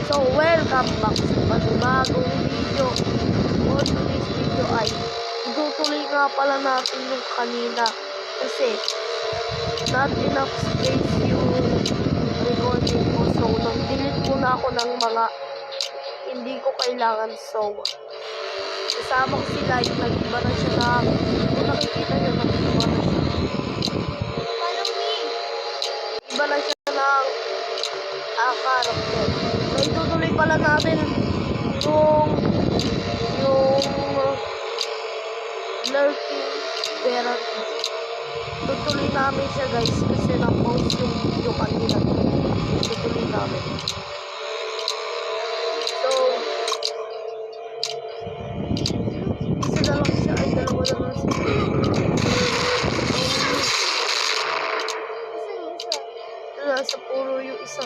So, welcome back sa panibagong video. For today's video ay itutuloy nga pala natin yung kanina kasi not enough space yung recording ko. So, nag-delete muna ako ng mga hindi ko kailangan. So, kasama ko sila yung nag-iba na siya na kung nakikita nyo, nag-iba na siya. Iba na siya ng character. So, itutuloy pala natin yung lurking therapy. Tutuloy namin siya guys kasi na-post yung video kanina. Tutuloy namin. So, isa na lang siya. Ay, dalawa na lang siya. Nasa puro yung isa.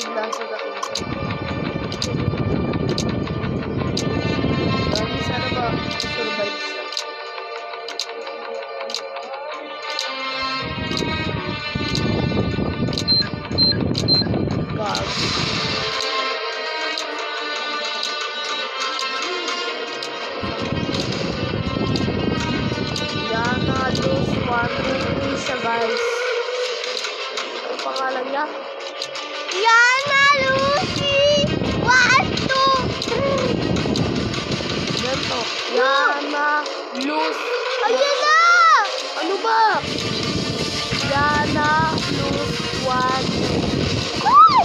Bigla siya nakita. Dami sana ba survive siya? God. Yana Luz 1 siya guys. Ano pangalan niya? Yana Lucy! 1, 2, 3! Ganito. Yana Luz. Ayan na! Ano ba? Yana Luz 1. Ay!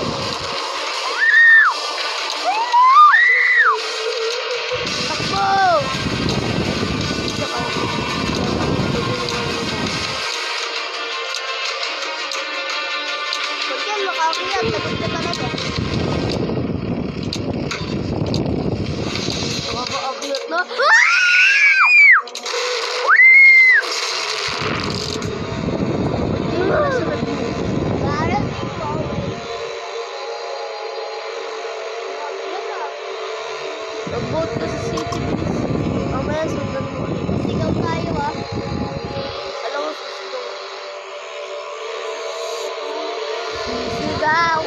Takbo! Pag yan makakuyat, tapos na talaga. Nakakaakyat na. Hindi mo na siya nag-move. Parang ikaw. Nag-vote ka sa city. Mamaya sundan mo. Sigaw tayo ah. Alam mo, susunod. Sigaw!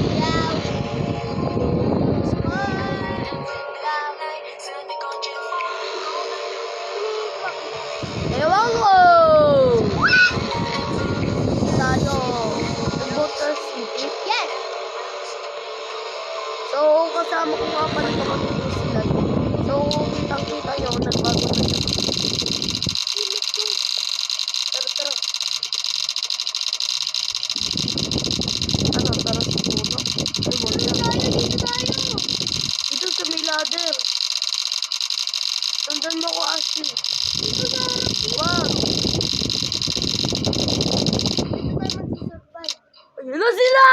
Sigaw. Ewan ko! Tayo. Nag-vote ka sa city. Yes! So, kasama ko nga pala naman dito sila. So, kitang-kita nyo, nagbago na siya. Tara, tara. Ano, tara sa puno. Ay, wala. Dito tayo. Dito sa may ladder. Sundan mo ko, Ashley. Dito sa harap. Wag! Dito tayo magsusurvive. Ayun na sila!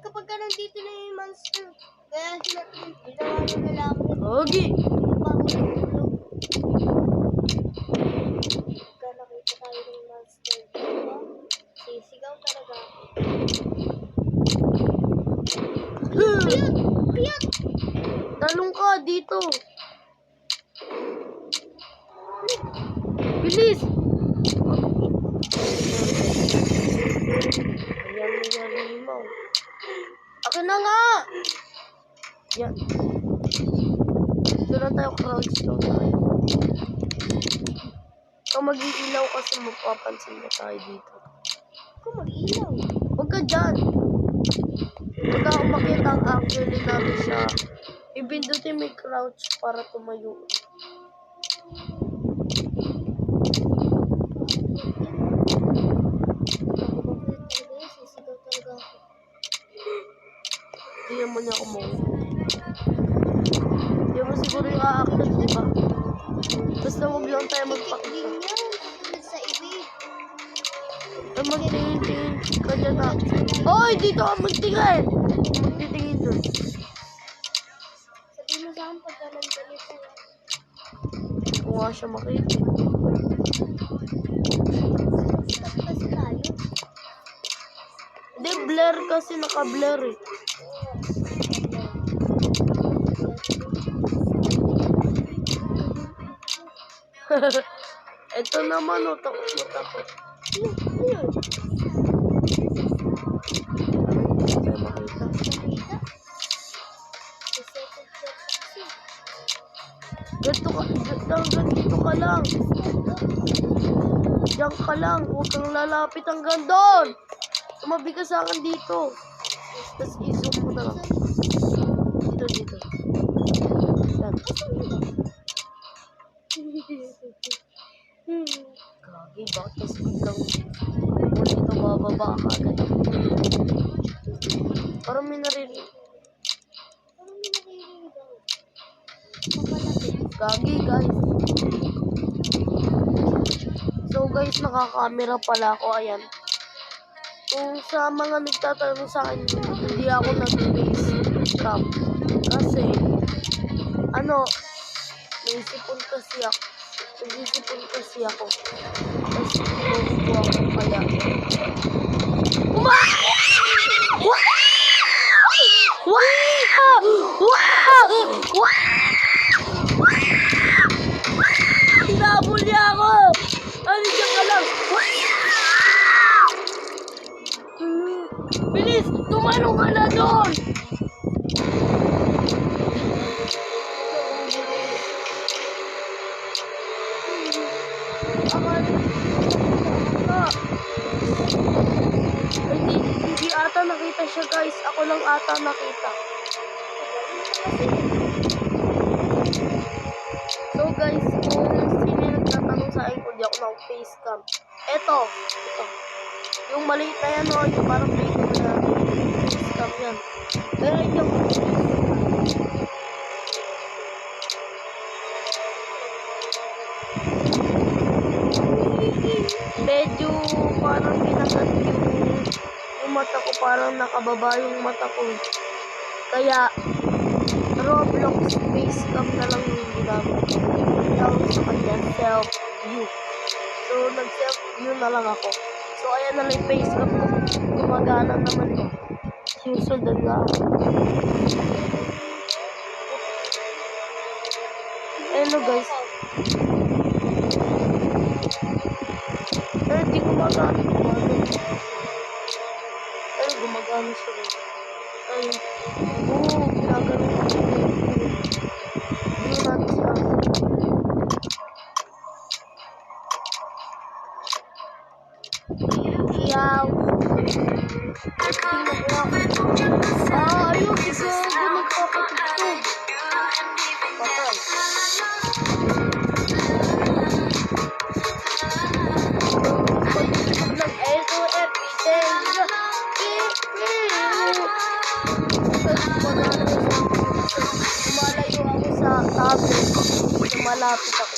Kapag ka nandito na yung monster, kaya sila ginawa ng lalaki. Okay. Bago natulog. Pagka nakita tayo ng monster, diba? Sisigaw talaga. Piyot! Piyot! Talong ka dito. Bilis! Ayan, limaw. Akin na nga! Yan. Dito lang tayo, crouch lang tayo. Ikaw mag-iilaw kasi mapapansin na tayo dito. Ako mag-ilaw. Huwag ka dyan. Pagka umakit ang actually namin siya, ibindutin may crouch para tumayo. Sisigaw talaga ako. Hindi naman niya ako mauwi. Hindi mo siguro yung a-active, di ba? Basta huwag lang tayo magpakita. Din yan. Sa ibig. Ay, magtingin-tingin ka dyan na. Oy, dito ka magtingin! Magtitingin dun. Sabihin mo sa akin pagka nandito. Kung nga siya makita. Stop kasi tayo. Hindi, blur kasi naka-blur eh. Ito naman o, takot na takot. Ayun. Hindi tayo makita. Nakita? Sa second floor kasi. Ganito ka lang. Diyan ka lang. Huwag kang lalapit hanggang doon. Tumabi ka sa akin dito. Tapos i-zoom mo na lang. Dito. Yan. Gagi, bakit kasi biglang dito bababa ka agad. Parang may naririnig. Parang may naririnig ako. Papalapit. Gagi, guys. So, guys, naka-camera pala ako. Ayan. Kung sa mga nagtatanong sa akin, hindi ako nag-face cam. Kasi, naisipon kasi ako. Nag-isipon kasi ako. Tapos, inuupo ako kaya. Hinabol niya ako! Diyan ka lang! Bilis! Tumalong ka na doon! Hindi ata nakita siya, guys. Ako lang ata nakita. So guys, kung sino yung nagtatanong sa akin kung di ako naka-face cam, ito. Yung maliit na yan, yung parang baby na face cam yan. Pero hindi ako face cam. Medyo parang pinagat yung mata ko, parang nakababa yung mata ko. Kaya, Roblox face cam na lang yung ginamit ko. Tawag sa kanya, self-view. So, nag-self-view na lang ako. So, ayan na lang yung face cam ko. Gumagana naman eh. Sinusundan na ako. Ayun guys. Pero di gumagana. Pero gumagana siya. Ayun. Oo, ginagano ko. View natin siya. Iyaw. Ayun. Isa nagpapatugtog. Patay. Lumalayo ako sa tablet. Malapit ako.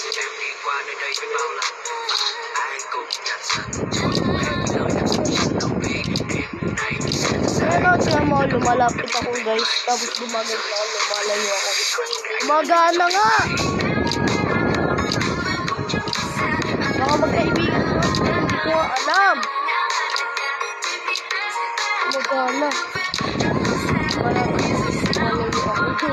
Pero siya mo, lumalapit ako guys. Tapos bumagal ako, lumalayo ako. Gumagana nga! Baka magkaibigan ko. Hindi ko alam. Gumagana. Malapit ako. Lumalayo ako.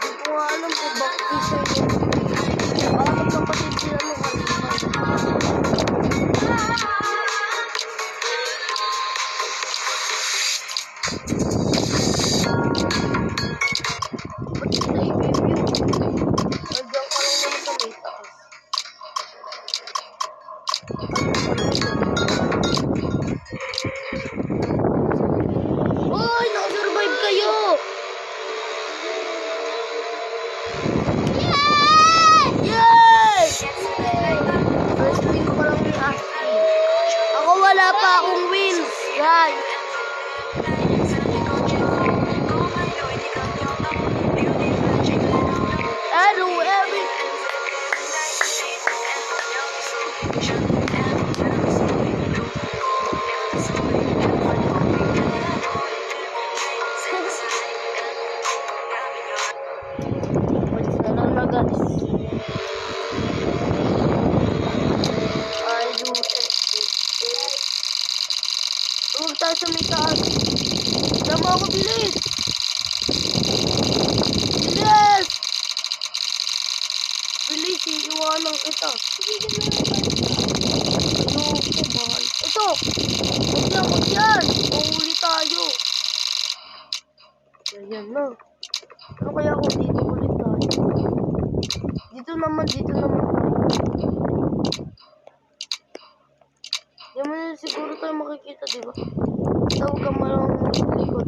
Hindi ko alam kung bakit siya yun. Baka magkapatid sila nung Uy! Nakasurvive kayo! Yay! First win ko lang ni Aki. Ako wala pa akong wins, guys. bilis! Bilis! Bilis, iiwanan kita. Ayoko, mahal. Ito! Huwag yan! Mahuli tayo. Ayan na. Ano kaya kung dito ulit tayo? Dito naman. Di mo na siguro tayo makikita, di ba? Tawag ka malang likod.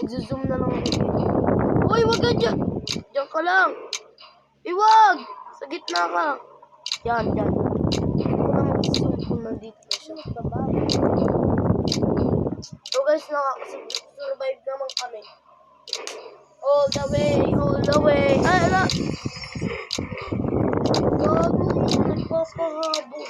Mag-zoom na lang ako. Uy, wag ka dyan! Diyan ka lang! Iwag! Sa gitna ka! Yan. Ako na mag-zoom kung nandito na siya. So guys, nakakasurvive naman kami. All the way. Ay, ala! Gago, nagpapahabol.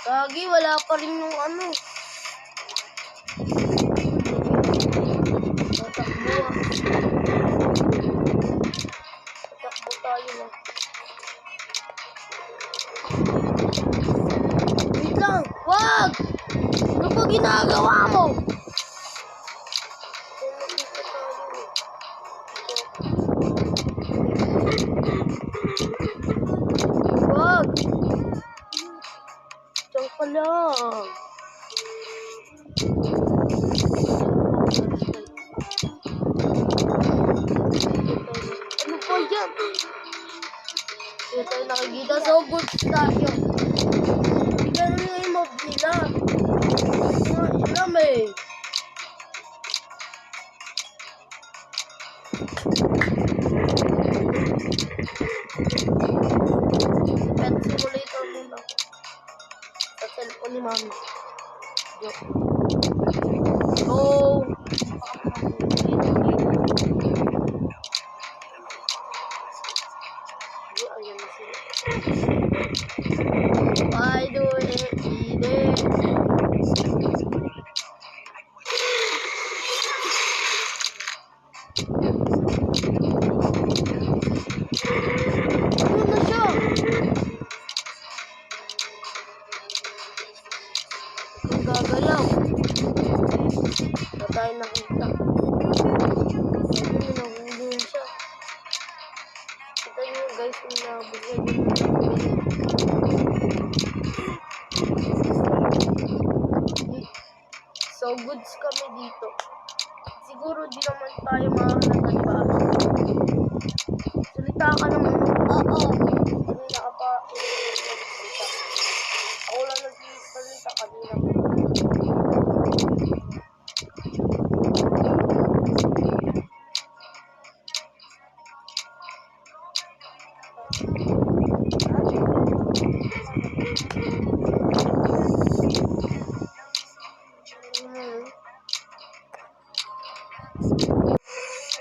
Gagi, wala pa rin yung ano. Tatakbo tayo na. Wait lang, wag! Ano ba ginagawa mo? Wag! Diyan ka lang. Ano ba yan? Hindi tayo nakikita. So good tayo. Hindi ganun nga yung mob nila. Ilam eh. Pet simulator muna. Sa cellphone ni mami. Joke. Oh. Ayan na sila. Why do it eat it? Ano na siya? Ang gagalaw. Wala tayo nakita. Ano, nahuli na siya. Kita nyo guys, yung nabigay din na so goods kami dito. Siguro di naman tayo makakalaga, diba? Salita ka naman. Oo. Kanina ka pa. Ako lang nagsalita kanina.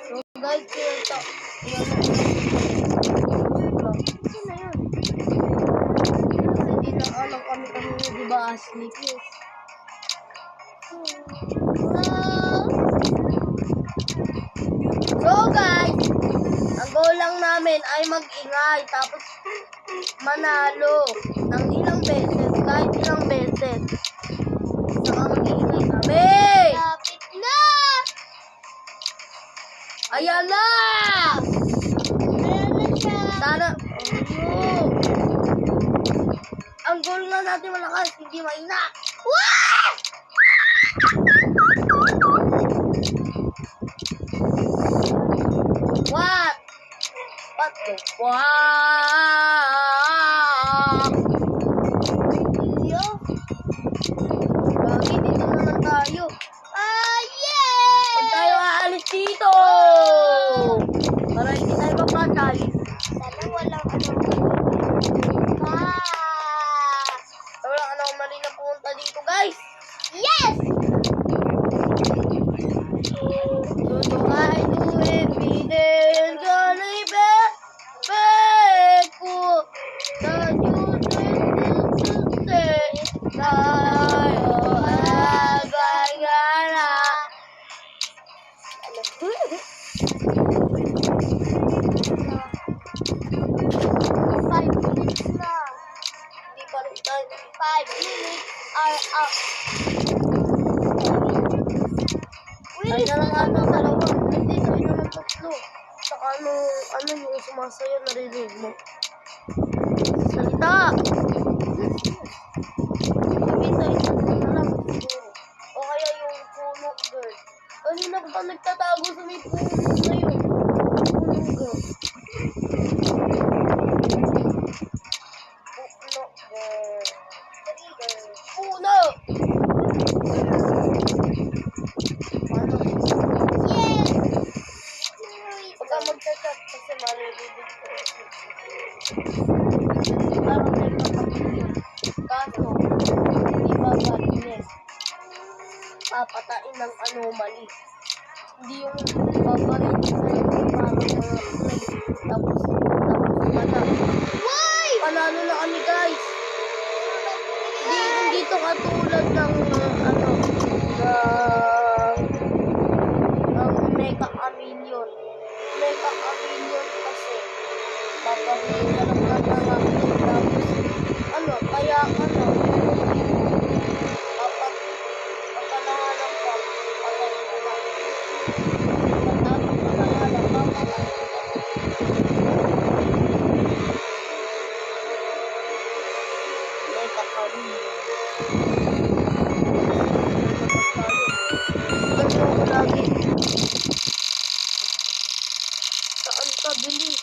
So guys, ito. Kasi na yun. Kasi di na alam kami di ba Ashley? Yes. So guys, ang goal lang namin ay mag-ingay tapos manalo ng ilang beses, kahit ilang beses. Saka mag-ingay kami. Lapit na! Ayan na! Ayan na siya. Sana, ang goal nga natin malakas, hindi mahina. Wow! What? What the fuck? Yo. Gagi, dito naman tayo. Yeah! Huwag tayo aalis dito! Para hindi tayo mapatay. Sana walang ano. Walang anomaly na punta dito, guys. Yes! Tuto ay tuwipidin ka na ibebek ko. Tayo tayo 5 minutes are up. Ay na lang ano, dalawa. Hindi, tayo na lang tatlo. Saka ano yung sumasayo, narinig mo. Salita! Hindi, tayo tatlo na lang. O kaya yung puno girl. Kanina pa nagtatago sa may puno na yun. Puno girl. Puno girl. Puno! Ano? Yes! Huwag ka magchat-chat kasi maririnig ko. Parang may kapatid. Kaso, hindi ba godless? Papatain ng anomaly. Hindi yung babarinig sa iyo parang mga play. Tapos wala. Why? Panalo na kami guys. Hindi to katulad ng Mecha Chameleon. Mecha Chameleon kasi babarinig ka lang ng mga tapos kaya papanahanan ka, patay ka na. Papanahanan, papatay ka na. Mecha Chameleon. Ganyan ako lagi. Saan ka? Bilis!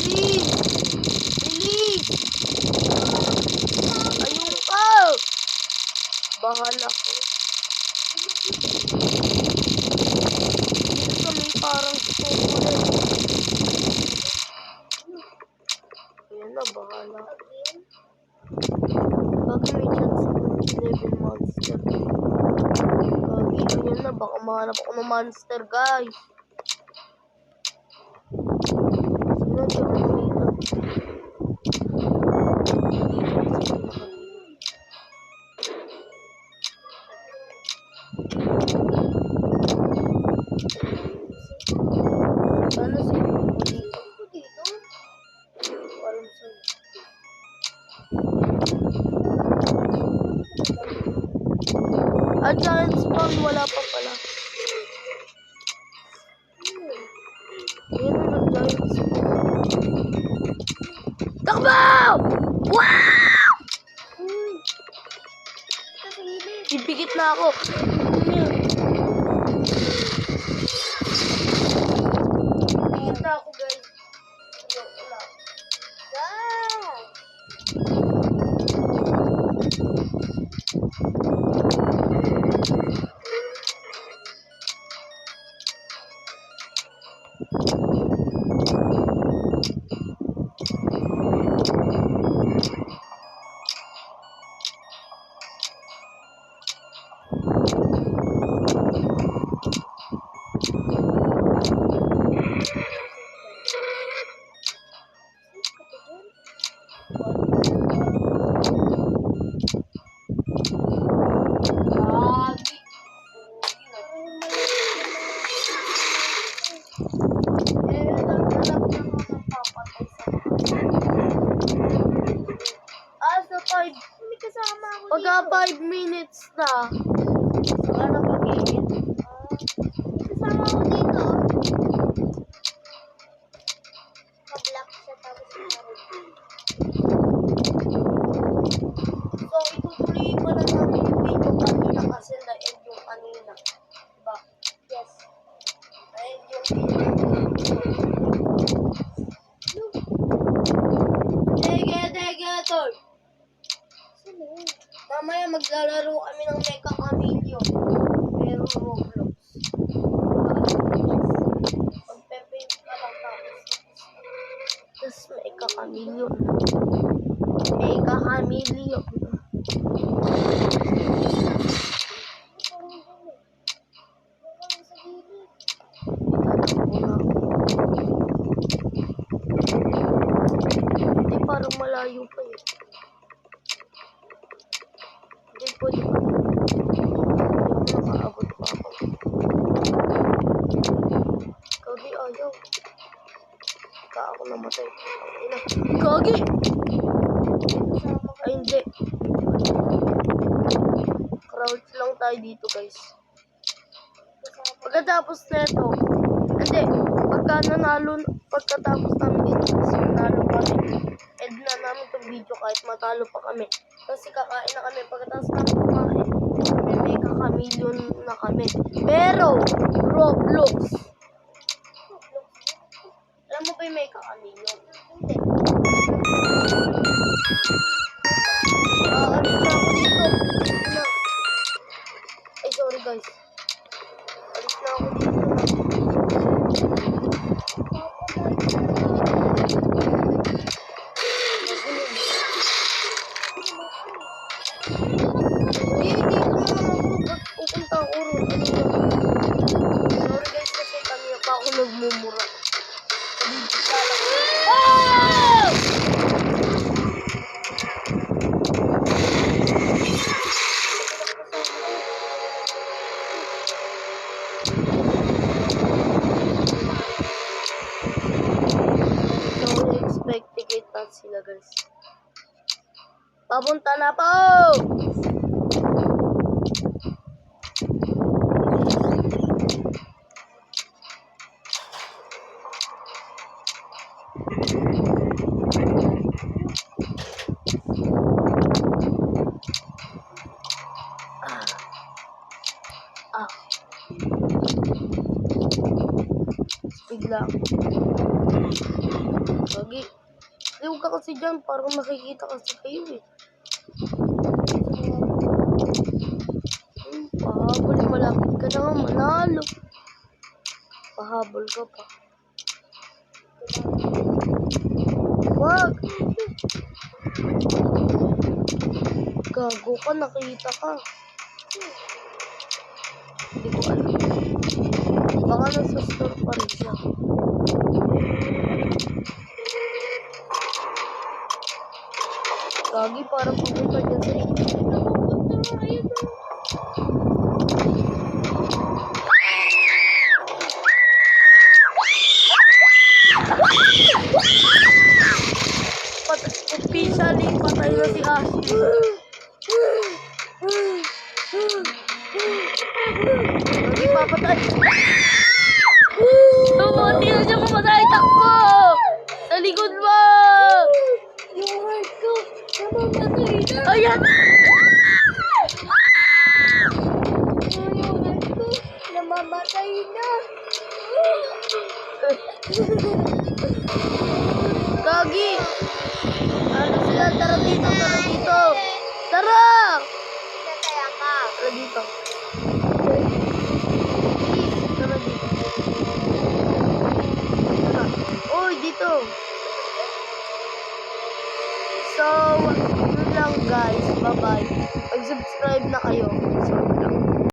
Bilis! Bilis! Ayun ka! Bahala ko. Dito sa may parang chocolate. Ayan na, bahala. Gagi, may chance ako ng 11 monster. Gagi, ayan na, baka mahanap ako ng monster, guys. Sino di ako nakita? Sana sino ako dito? Walang sa'yo. Giant spawn, wala pa pala. Ayan na, nag-giant spawn. Takbo! Wow! Pipikit na ako. Pipikit na ako, guys. Wala. May kasama ako Pagka dito. 5 minutes na, wala na pag-iit. Kasama ako dito. Ka-black siya tapos So, itutuloy pa na namin yung video kanina kasi na-end yung kanina. Diba? yes. Na-end yung video. Tege, tol. Sino yun? Mamaya maglalaro kami ng Mecha Chameleon. Pero Roblox. Magpe-paint ka lang tapos Mecha Chameleon. Mecha Chameleon. Hindi, parang malayo pa eh. Hindi pwede pa. Nakaabot pa ako. Kagi, ayaw. Ka ako namatay. Kagi! Ay, hindi. Crouch lang tayo dito, guys. Pagkatapos nito, hindi, pagkatapos namin ito, kasi nanalo kami, end na namin itong video kahit matalo pa kami. Kasi kakain na kami, pagkatapos namin kumain, may mega chameleon na kami. Pero, Roblox. Alam mo ba yung mega chameleon? Hindi. Alis na ako dito. Na. Ay, sorry guys. Alis na ako dito na. Hindi, dito na naman ako. Pupunta ako ron. Sorry guys kasi kanina pa ako nagmumura. Dito pala. Oh! So, expecting na sila guys. Papunta na po! Ah. Bigla. Lagi. Huwag ka kasi dyan. Parang nakikita kasi kayo eh. Pahabol. Malapit ka na nga manalo. Pahabol ka pa. Wag. Gago ka. Nakita ka. Hindi ko alam. Baka nasa store pa rin siya. Gagi, parang pupunta dyan sa inyo. Napupunta nga, ayun na. Officially, patay na si Ashley. Gagi, papatay. Tumuti na siya pumatay. Takbo! Sa likod mo! Yung heart ko, namamatay na. Ayan! Yung heart ko, namamatay na. Gagi! Ano sila? Tara dito, tara dito! Tara! Nataya ka. Tara dito. Please, tara dito. Tara. Uy, dito! So, yun lang guys. Bye-bye. Mag-subscribe na kayo.